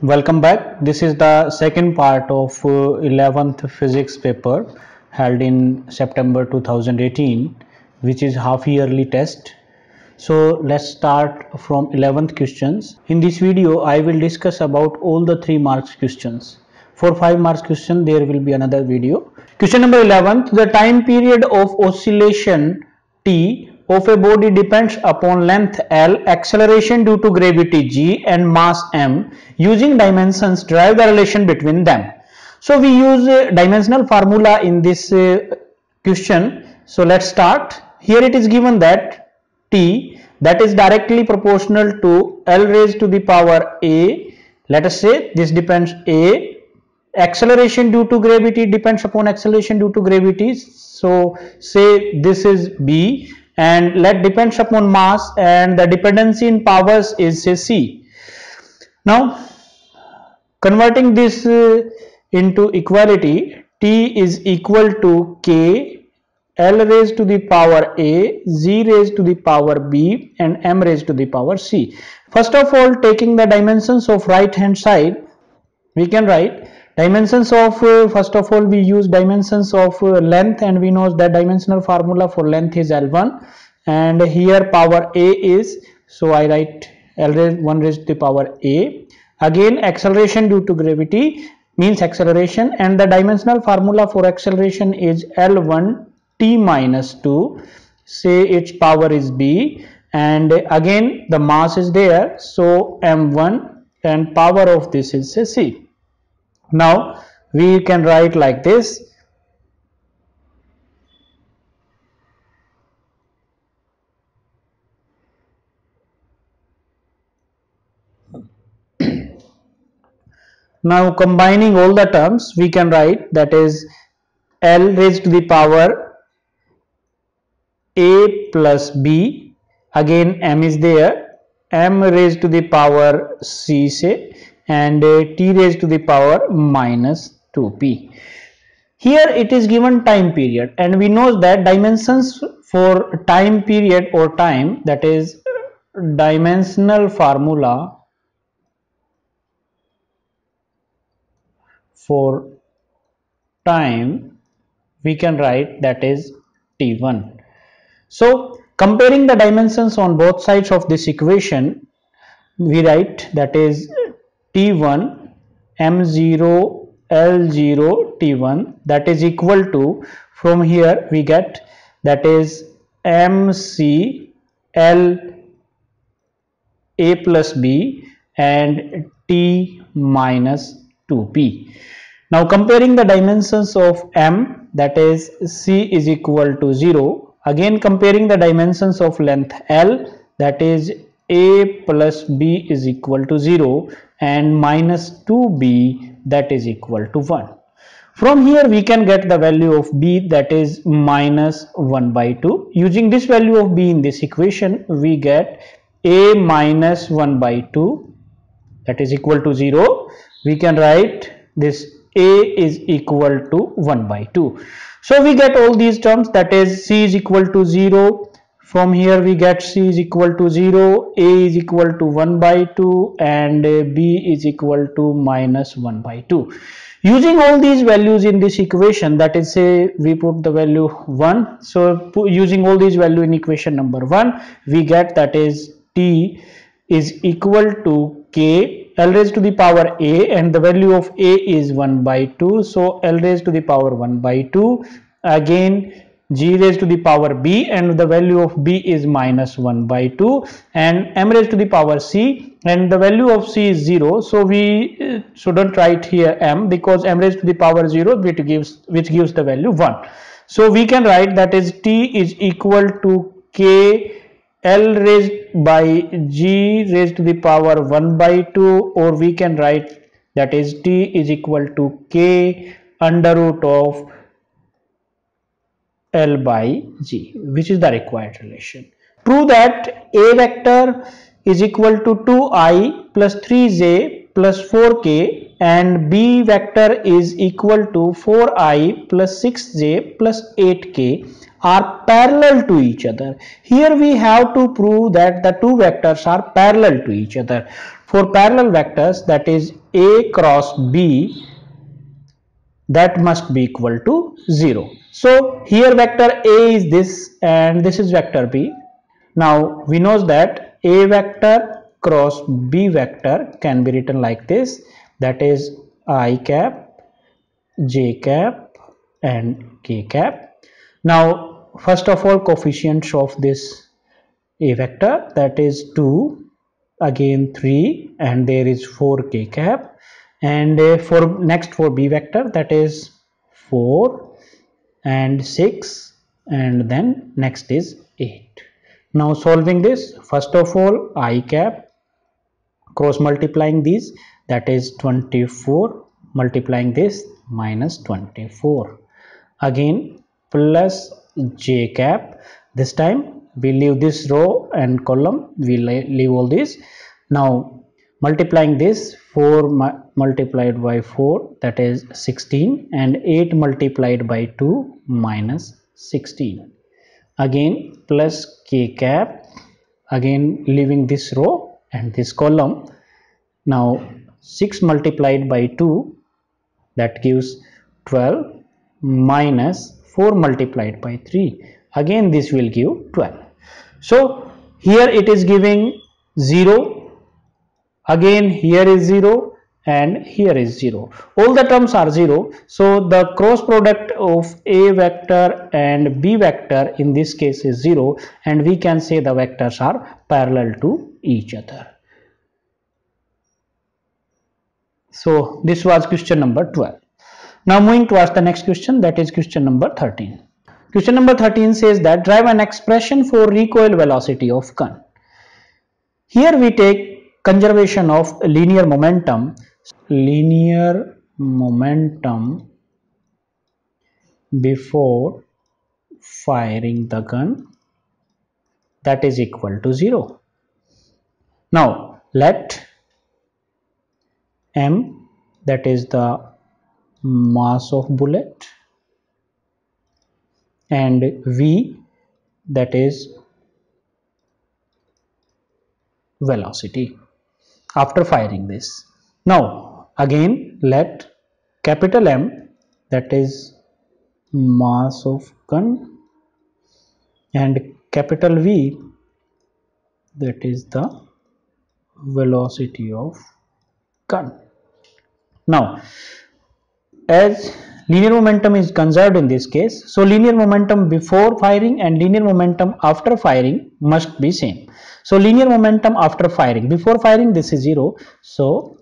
Welcome back. This is the second part of 11th physics paper held in September 2018, which is half yearly test. So let's start from 11th questions. In this video, I will discuss about all the 3 marks questions. For 5 marks question, there will be another video. Question number 11, the time period of oscillation T of a body depends upon length L, acceleration due to gravity G and mass M. Using dimensions, derive the relation between them. So we use dimensional formula in this question. So let's start. Here it is given that T, that is directly proportional to L raised to the power A. Let us say this depends A. Acceleration due to gravity depends upon acceleration due to gravity. So say this is B, and let depends upon mass, and the dependency in powers is say C. Now converting this into equality, T is equal to K L raised to the power A, Z raised to the power B and M raised to the power C. First of all, taking the dimensions of right hand side, we can write dimensions of first of all we use dimensions of length, and we know that dimensional formula for length is L1, and here power A is, so I write L raised 1 raised to the power A. Again acceleration due to gravity means acceleration, and the dimensional formula for acceleration is L1 T minus 2, say its power is B, and again the mass is there, so M1, and power of this is say C. Now we can write like this. Now combining all the terms, we can write that is L raised to the power A plus B, again M is there, M raised to the power C say, and T raised to the power minus 2p. Here it is given time period, and we know that dimensions for time period or time, that is dimensional formula for time, we can write that is T1. So comparing the dimensions on both sides of this equation, we write that is T1 M0 L0 T1, that is equal to, from here we get that is MC L A plus B and T minus 2p. Now comparing the dimensions of M, that is C is equal to 0. Again comparing the dimensions of length L, that is A plus B is equal to 0 and minus 2B, that is equal to 1. From here we can get the value of B, that is minus 1 by 2. Using this value of B in this equation, we get A minus 1 by 2, that is equal to 0. We can write this A is equal to 1 by 2. So we get all these terms, that is C is equal to 0. From here we get C is equal to 0, A is equal to 1 by 2 and B is equal to minus 1 by 2. Using all these values in this equation, that is say we put the value 1. So using all these value in equation number 1, we get that is T is equal to K L raised to the power A, and the value of A is 1 by 2. So L raised to the power 1 by 2. Again G raised to the power B, and the value of B is minus 1 by 2, and M raised to the power C, and the value of C is 0. So we shouldn't write here M, because M raised to the power 0 which gives the value 1. So we can write that is T is equal to K L raised by G raised to the power 1 by 2, or we can write that is T is equal to K under root of L by G, which is the required relation. Prove that A vector is equal to 2i plus 3j plus 4k and B vector is equal to 4i plus 6j plus 8k are parallel to each other. Here we have to prove that the two vectors are parallel to each other. For parallel vectors, that is A cross B, that must be equal to 0. So here vector A is this and this is vector B. Now we know that A vector cross B vector can be written like this, that is I cap, J cap and K cap. Now first of all, coefficients of this A vector, that is 2, again 3, and there is 4 K cap, and for B vector, that is 4 and 6, and then next is 8. Now solving this, first of all I cap, cross multiplying these, that is 24, multiplying this minus 24, again plus J cap. This time we leave this row and column, we leave all this. Now multiplying this, 4 multiplied by 4, that is 16, and 8 multiplied by 2 minus 16, again plus K cap, again leaving this row and this column. Now 6 multiplied by 2, that gives 12, minus 4 multiplied by 3, again this will give 12. So here it is giving 0, again here is 0, and here is 0. All the terms are 0. So the cross product of A vector and B vector in this case is 0, and we can say the vectors are parallel to each other. So this was question number 12. Now moving towards the next question, that is question number 13. Question number 13 says that derive an expression for recoil velocity of gun. Here we take conservation of linear momentum. Linear momentum before firing the gun, that is equal to 0. Now let m, that is the mass of bullet, and v, that is velocity after firing this. Now again let capital M, that is mass of gun, and capital V, that is the velocity of gun. Now as linear momentum is conserved in this case, so linear momentum before firing and linear momentum after firing must be same. So linear momentum after firing, before firing this is 0, so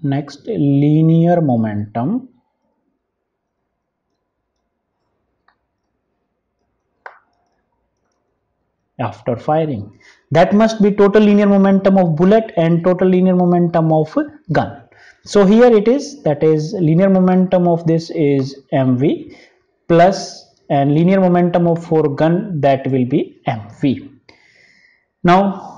next linear momentum after firing, that must be total linear momentum of bullet and total linear momentum of gun. So here it is, that is linear momentum of this is mv plus, and linear momentum of for gun, that will be mv. Now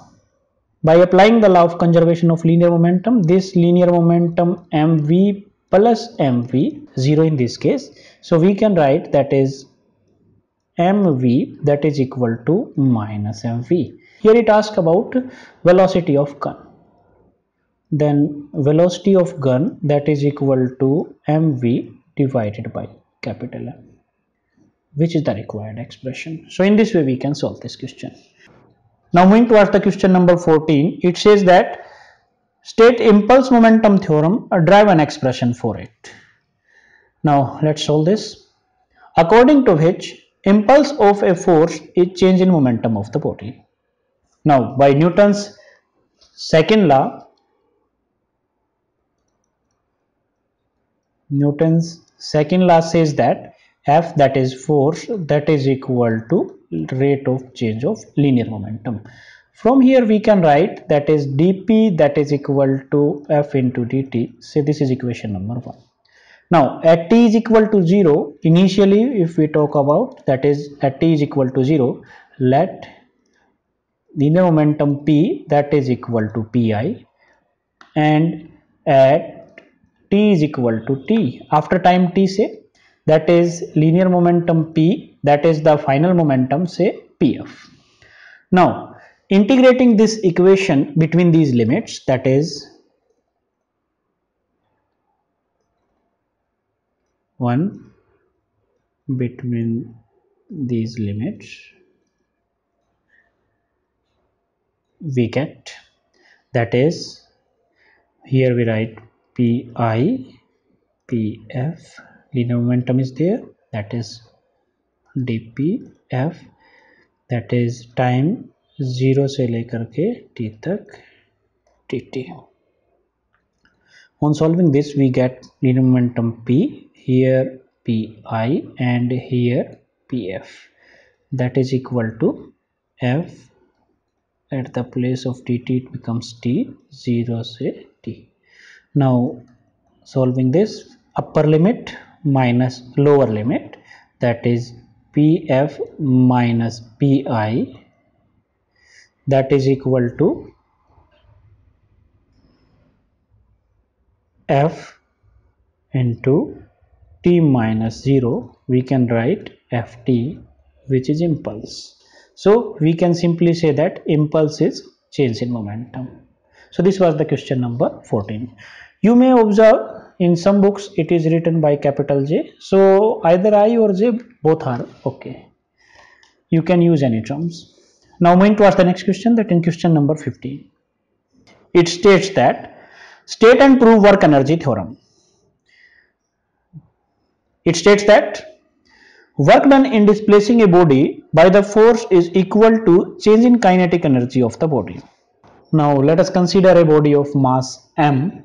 by applying the law of conservation of linear momentum, this linear momentum mv plus mv, 0 in this case, so we can write that is mv, that is equal to minus mv. Here it asks about velocity of gun. Then velocity of gun, that is equal to mv divided by capital M, which is the required expression. So in this way we can solve this question. Now moving towards the question number 14, it says that state impulse momentum theorem, derive an expression for it. Now let's solve this. According to which impulse of a force is change in momentum of the body. Now by Newton's second law, says that F, that is force, that is equal to rate of change of linear momentum. From here we can write that is dp, that is equal to F into dt. Say this is equation number 1. Now at t is equal to 0, initially if we talk about, that is at t is equal to 0, let linear momentum p, that is equal to pi, and at t is equal to t, after time t say, that is linear momentum p, that is the final momentum, say pf. Now integrating this equation between these limits, that is 1 between these limits, we get, that is, here we write pi pf, linear momentum is there, that is dpf, that is time 0 से लेकर के t तक dt. On solving this, we get linear momentum p, here pi and here pf, that is equal to f, at the place of dt it becomes t, 0 से t. Now solving this, upper limit minus lower limit, that is pf minus pi, that is equal to f into t minus 0, we can write ft, which is impulse. So we can simply say that impulse is change in momentum. So this was the question number 14. You may observe in some books it is written by capital J, so either I or J, both are okay. You can use any terms. Now moving towards the next question, that in question number 15. It states that state and prove work energy theorem. It states that work done in displacing a body by the force is equal to change in kinetic energy of the body. Now let us consider a body of mass m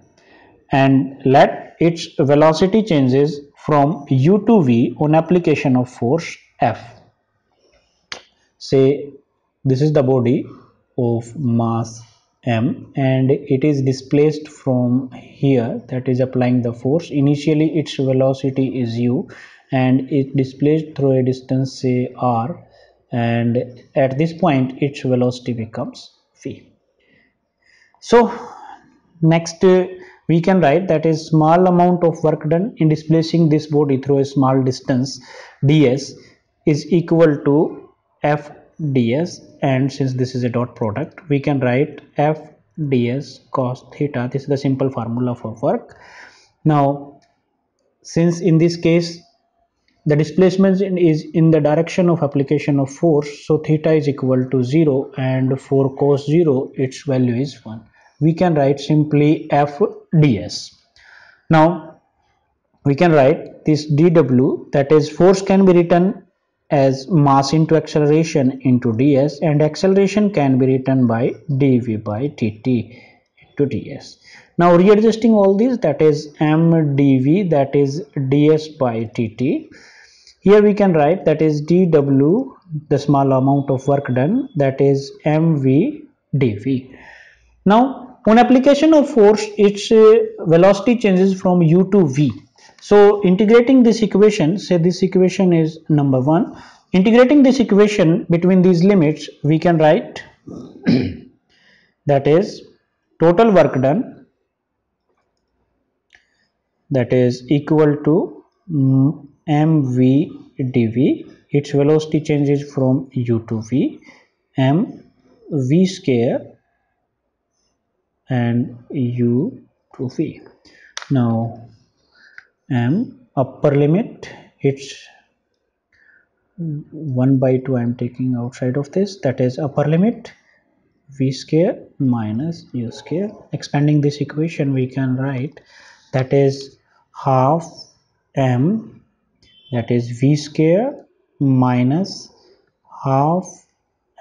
and let its velocity changes from u to v on application of force F. Say this is the body of mass m and it is displaced from here, that is applying the force. Initially its velocity is u and it displaced through a distance say r, and at this point its velocity becomes v. So next we can write that is small amount of work done in displacing this body through a small distance ds is equal to f ds, and since this is a dot product we can write f ds cos theta. This is the simple formula for work. Now since in this case the displacement is in the direction of application of force, so theta is equal to 0 and for cos 0 its value is 1. We can write simply f ds. Now we can write this dw, that is force can be written as mass into acceleration into ds, and acceleration can be written by dv by dt into ds. Now readjusting all these, that is m dv, that is ds by dt. Here we can write that is dw, the small amount of work done, that is mv dv. Now on application of force its velocity changes from u to v. So integrating this equation, say this equation is number 1, integrating this equation between these limits we can write that is total work done, that is equal to mv dv, its velocity changes from u to v, m v square and u to v. Now m upper limit, it's 1 by 2 I am taking outside of this, that is upper limit v square minus u square. Expanding this equation we can write that is half m, that is v square minus half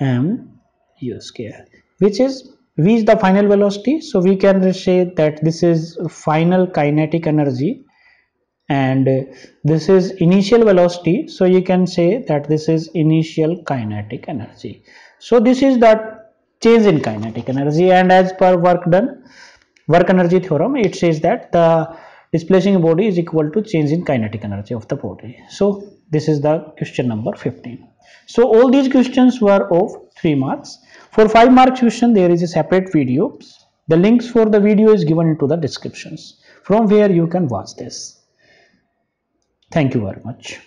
m u square, which is v is the final velocity, so we can say that this is final kinetic energy and this is initial velocity, so you can say that this is initial kinetic energy. So this is the change in kinetic energy, and as per work done, work energy theorem, it says that the displacing body is equal to change in kinetic energy of the body. So this is the question number 15. So all these questions were of 3 marks. For 5 marks question there is a separate video. The links for the video is given into the descriptions, from where you can watch this. Thank you very much.